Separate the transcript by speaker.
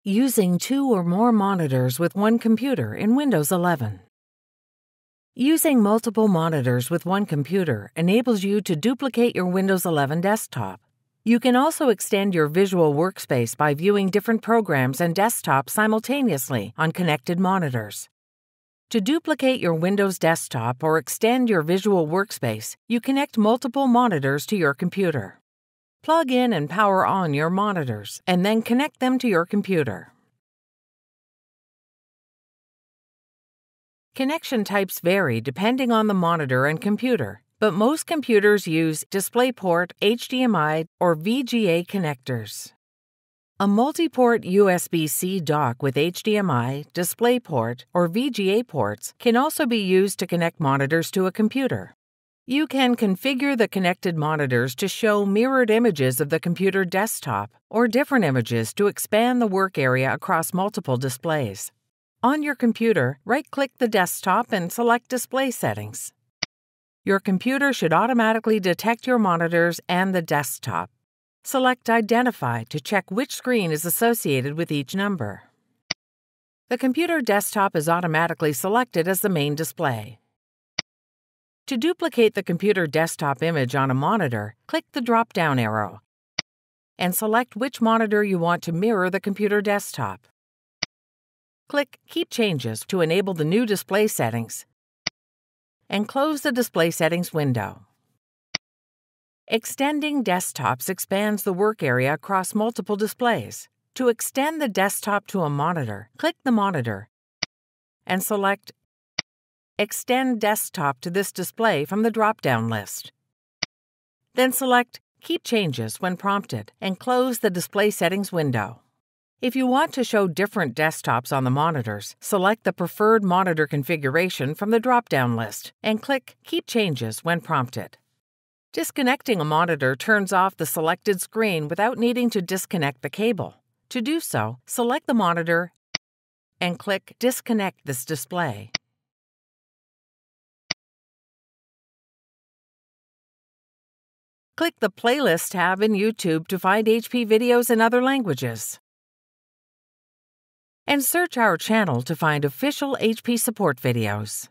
Speaker 1: Using two or more monitors with one computer in Windows 11. Using multiple monitors with one computer enables you to duplicate your Windows 11 desktop. You can also extend your visual workspace by viewing different programs and desktops simultaneously on connected monitors. To duplicate your Windows desktop or extend your visual workspace, you connect multiple monitors to your computer. Plug in and power on your monitors, and then connect them to your computer. Connection types vary depending on the monitor and computer, but most computers use DisplayPort, HDMI, or VGA connectors. A multi-port USB-C dock with HDMI, DisplayPort, or VGA ports can also be used to connect monitors to a computer. You can configure the connected monitors to show mirrored images of the computer desktop or different images to expand the work area across multiple displays. On your computer, right-click the desktop and select Display Settings. Your computer should automatically detect your monitors and the desktop. Select Identify to check which screen is associated with each number. The computer desktop is automatically selected as the main display. To duplicate the computer desktop image on a monitor, click the drop-down arrow and select which monitor you want to mirror the computer desktop. Click Keep Changes to enable the new display settings and close the display settings window. Extending desktops expands the work area across multiple displays. To extend the desktop to a monitor, click the monitor and select Extend Desktop to this display from the drop-down list. Then select Keep Changes when prompted and close the display settings window. If you want to show different desktops on the monitors, select the preferred monitor configuration from the drop-down list and click Keep Changes when prompted. Disconnecting a monitor turns off the selected screen without needing to disconnect the cable. To do so, select the monitor and click Disconnect this display. Click the Playlist tab in YouTube to find HP videos in other languages. And search our channel to find official HP support videos.